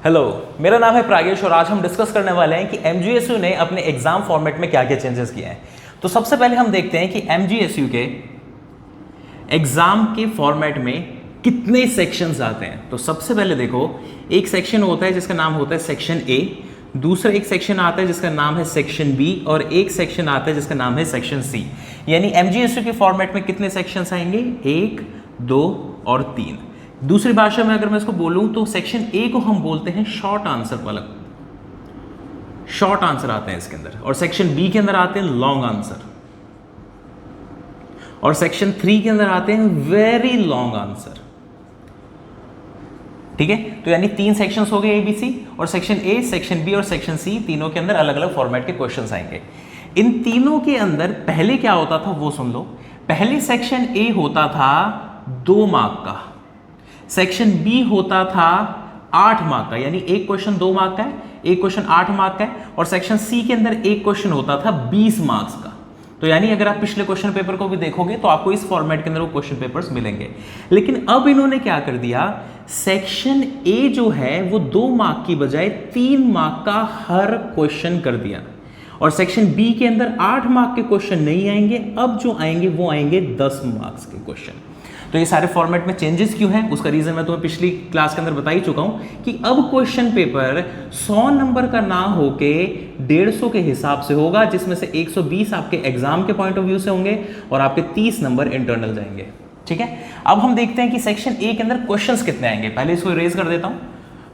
Hello, मेरा नाम है प्रागेश और आज हम डिस्कस करने वाले हैं कि एमजीएसयू ने अपने एग्जाम फॉर्मेट में क्या क्या चेंजेस किए हैं। तो सबसे पहले हम देखते हैं कि एमजीएसयू के एग्जाम के फॉर्मेट में कितने सेक्शंस आते हैं। तो सबसे पहले देखो, एक सेक्शन होता है जिसका नाम होता है सेक्शन ए, दूसरा एक सेक्शन आता है जिसका नाम है सेक्शन बी और एक सेक्शन आता है जिसका नाम है सेक्शन सी। यानी एमजीएसयू के फॉर्मेट में कितने सेक्शंस आएंगे? 1, 2 और 3। दूसरी भाषा में अगर मैं इसको बोलूं तो सेक्शन ए को हम बोलते हैं शॉर्ट आंसर वाला, शॉर्ट आंसर आते हैं इसके अंदर, और सेक्शन बी के अंदर आते हैं लॉन्ग आंसर, और सेक्शन 3 के अंदर आते हैं वेरी लॉन्ग आंसर। ठीक है, तो यानी 3 सेक्शंस हो गए एबीसी, और सेक्शन ए, सेक्शन बी और सेक्शन सी तीनों के अंदर अलग अलग फॉर्मेट के क्वेश्चंस आएंगे। इन तीनों के अंदर पहले क्या होता था वो सुन लो। पहले सेक्शन ए होता था 2 मार्क का, सेक्शन बी होता था 8 मार्क का, यानी एक क्वेश्चन 2 मार्क का है, एक क्वेश्चन 8 मार्क का है, और सेक्शन सी के अंदर एक क्वेश्चन होता था 20 मार्क्स का। तो यानी अगर आप पिछले क्वेश्चन पेपर को भी देखोगे तो आपको इस फॉर्मेट के अंदर वो क्वेश्चन पेपर्स मिलेंगे। लेकिन अब इन्होंने क्या कर दिया, सेक्शन ए जो है वो 2 मार्क की बजाय 3 मार्क का हर क्वेश्चन कर दिया, और सेक्शन बी के अंदर 8 मार्क के क्वेश्चन नहीं आएंगे, अब जो आएंगे वो आएंगे 10 मार्क्स के क्वेश्चन। तो ये सारे फॉर्मेट में चेंजेस क्यों हैं, उसका रीजन मैं तुम्हें पिछली क्लास के अंदर बता ही चुका हूं कि अब क्वेश्चन पेपर 100 नंबर का ना होके 150 के हिसाब से होगा, जिसमें से 120 आपके एग्जाम के पॉइंट ऑफ व्यू से होंगे और आपके 30 नंबर इंटरनल जाएंगे। ठीक है, अब हम देखते हैं कि सेक्शन ए के अंदर क्वेश्चंस कितने आएंगे। पहले इसको इरेज कर देता हूं।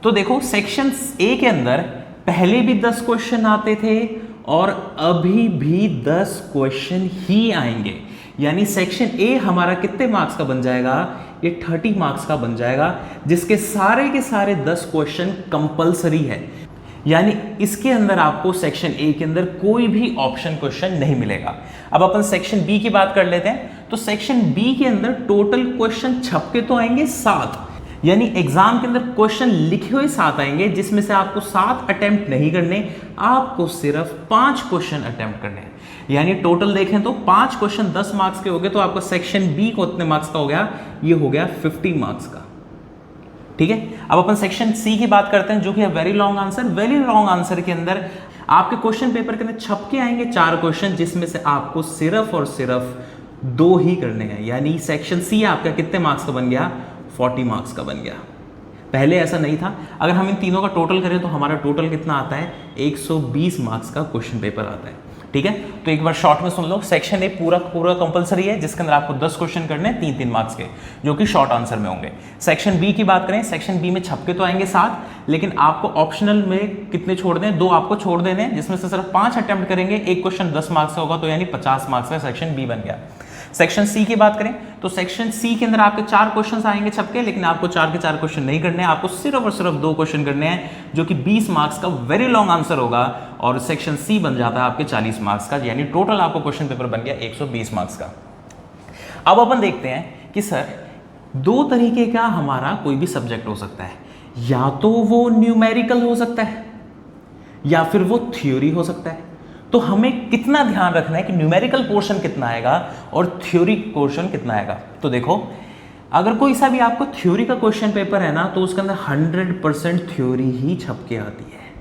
तो देखो, सेक्शन ए के अंदर पहले भी 10 क्वेश्चन आते थे और अभी भी 10 क्वेश्चन ही आएंगे। यानी सेक्शन ए हमारा कितने मार्क्स का बन जाएगा? ये 30 मार्क्स का बन जाएगा, जिसके सारे के सारे 10 क्वेश्चन कंपलसरी है। यानी इसके अंदर आपको सेक्शन ए के अंदर कोई भी ऑप्शन क्वेश्चन नहीं मिलेगा। अब अपन सेक्शन बी की बात कर लेते हैं। तो सेक्शन बी के अंदर टोटल क्वेश्चन छपके तो आएंगे 7, यानी एग्जाम के अंदर क्वेश्चन लिखे हुए 7 आएंगे, जिसमें से आपको 7 अटेम्प्ट नहीं करने, आपको सिर्फ 5 क्वेश्चन अटेम्प्ट करने हैं। यानी टोटल देखें तो 5 क्वेश्चन 10 मार्क्स के हो गए, तो आपका सेक्शन बी को कितने मार्क्स का हो गया? ये हो गया 50 मार्क्स का। ठीक है, अब अपन सेक्शन सी की बात करते हैं, जो कि है very long answer. Very long answer के अंदर आपके क्वेश्चन पेपर के अंदर छपके आएंगे 4 क्वेश्चन, जिसमें से आपको सिर्फ और सिर्फ 2 ही करने हैं। यानी सेक्शन सी आपका कितने मार्क्स का बन गया? 40 मार्क्स का बन गया। पहले ऐसा नहीं था। अगर हम इन तीनों का टोटल करें तो हमारा टोटल कितना आता है? 120 मार्क्स का क्वेश्चन पेपर आता है। ठीक है, तो एक बार शॉर्ट में सुन लो। सेक्शन ए पूरा कंपलसरी है, जिसके अंदर आपको 10 क्वेश्चन करने हैं 3-3 मार्क्स के, जो कि शॉर्ट आंसर में होंगे। सेक्शन बी की बात करें, सेक्शन बी में छपके तो आएंगे 7, लेकिन आपको ऑप्शनल में कितने छोड़ दें? 2 आपको छोड़ देने हैं, जिसमें से सिर्फ 5 अटेम्प्ट करेंगे। एक क्वेश्चन 10 मार्क्स का होगा, तो यानी 50 मार्क्स का सेक्शन बी बन गया। सेक्शन सी की बात करें तो सेक्शन सी के अंदर आपके 4 क्वेश्चन आएंगे छपके, लेकिन आपको 4 के 4 क्वेश्चन नहीं करने हैं, आपको सिर्फ और सिर्फ 2 क्वेश्चन करने हैं, जो कि 20 मार्क्स का वेरी लॉन्ग आंसर होगा, और सेक्शन सी बन जाता है आपके 40 मार्क्स का। यानी टोटल आपको क्वेश्चन पेपर बन गया 120 मार्क्स का। अब अपन देखते हैं कि सर 2 तरीके का हमारा कोई भी सब्जेक्ट हो सकता है, या तो वो न्यूमेरिकल हो सकता है या फिर वो थ्योरी हो सकता है। तो हमें कितना ध्यान रखना है कि न्यूमेरिकल पोर्शन कितना आएगा और थ्योरी पोर्शन कितना आएगा। तो देखो, अगर कोई सा भी आपको थ्योरी का क्वेश्चन पेपर है ना, तो उसके अंदर 100% थ्योरी ही छप के आती है,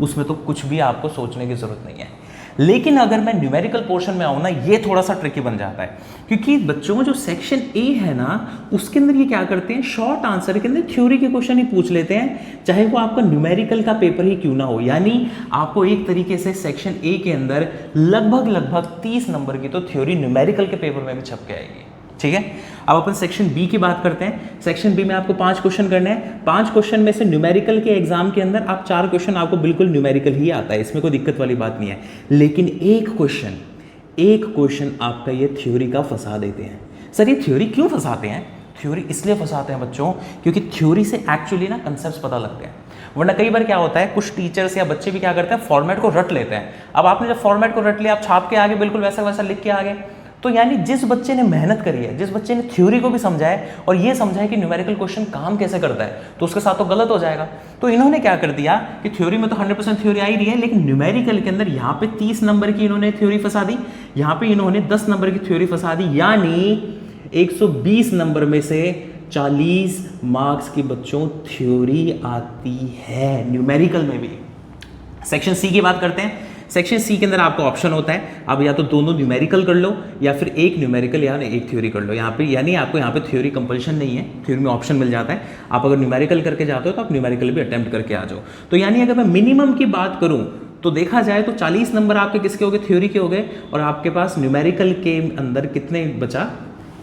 उसमें तो कुछ भी आपको सोचने की जरूरत नहीं है। लेकिन अगर मैं न्यूमेरिकल पोर्शन में आऊँ ना, ये थोड़ा सा ट्रिकी बन जाता है, क्योंकि बच्चों में जो सेक्शन ए है ना, उसके अंदर ये क्या करते हैं, शॉर्ट आंसर के अंदर थ्योरी के क्वेश्चन ही पूछ लेते हैं, चाहे वो आपका न्यूमेरिकल का पेपर ही क्यों ना हो। यानी आपको एक तरीके से सेक्शन ए के अंदर लगभग 30 नंबर की तो थ्योरी न्यूमेरिकल के पेपर में भी छप के आएगी। ठीक है, अब अपन सेक्शन बी की बात करते हैं। सेक्शन बी में आपको 5 क्वेश्चन करने हैं। 5 क्वेश्चन में से न्यूमेरिकल के एग्जाम के अंदर आप 4 क्वेश्चन आपको बिल्कुल न्यूमेरिकल ही आता है, इसमें कोई दिक्कत वाली बात नहीं है। लेकिन एक क्वेश्चन आपका ये थ्योरी का फंसा देते हैं। सर ये थ्योरी क्यों फंसाते हैं? थ्योरी इसलिए फंसाते हैं बच्चों, क्योंकि थ्योरी से एक्चुअली ना कंसेप्ट पता लगते हैं। वरना कई बार क्या होता है, कुछ टीचर्स या बच्चे भी क्या करते हैं, फॉर्मेट को रट लेते हैं। अब आपने जब फॉर्मेट को रट लिया, आप छाप के आगे बिल्कुल वैसा वैसा लिख के आगे, तो यानी जिस बच्चे ने मेहनत करी है, जिस बच्चे ने थ्योरी को भी समझा है और ये समझा है कि न्यूमेरिकल क्वेश्चन काम कैसे करता है, तो उसके साथ तो गलत हो जाएगा। तो इन्होंने क्या कर दिया कि थ्योरी में तो 100% थ्योरी आ ही रही है, लेकिन न्यूमेरिकल के अंदर यहाँ पे 30 नंबर की इन्होंने थ्योरी फंसा दी, यहाँ पे इन्होंने 10 नंबर की थ्योरी फंसा दी। यानी 120 नंबर में से 40 मार्क्स की बच्चों थ्योरी आती है, न्यूमेरिकल में भी। सेक्शन सी की बात करते हैं। सेक्शन सी के अंदर आपको ऑप्शन होता है, आप या तो दोनों न्यूमेरिकल कर लो या फिर एक न्यूमेरिकल या एक थ्योरी कर लो। यहाँ पे यानी आपको यहाँ पे थ्योरी कंपल्शन नहीं है, थ्योरी में ऑप्शन मिल जाता है। आप अगर न्यूमेरिकल करके जाते हो तो आप न्यूमेरिकल भी अटेम्प्ट करके आ जाओ। तो यानी अगर मैं मिनिमम की बात करूँ तो देखा जाए तो 40 नंबर आपके किसके हो गए, थ्योरी के हो गए, और आपके पास न्यूमेरिकल के अंदर कितने बचा,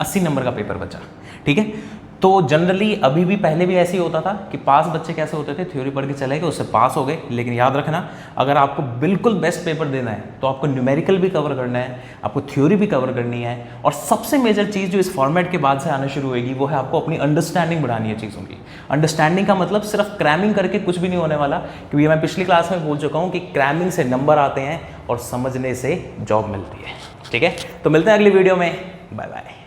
80 नंबर का पेपर बचा। ठीक है, तो जनरली अभी भी पहले भी ऐसे ही होता था कि पास बच्चे कैसे होते थे, थ्योरी पढ़ के चले गए, उससे पास हो गए। लेकिन याद रखना, अगर आपको बिल्कुल बेस्ट पेपर देना है तो आपको न्यूमेरिकल भी कवर करना है, आपको थ्योरी भी कवर करनी है, और सबसे मेजर चीज़ जो इस फॉर्मेट के बाद से आना शुरू होगी वो है आपको अपनी अंडरस्टैंडिंग बढ़ानी है चीज़ों की। अंडरस्टैंडिंग का मतलब सिर्फ क्रैमिंग करके कुछ भी नहीं होने वाला, क्योंकि मैं पिछली क्लास में बोल चुका हूँ कि क्रैमिंग से नंबर आते हैं और समझने से जॉब मिलती है। ठीक है, तो मिलते हैं अगली वीडियो में, बाय बाय।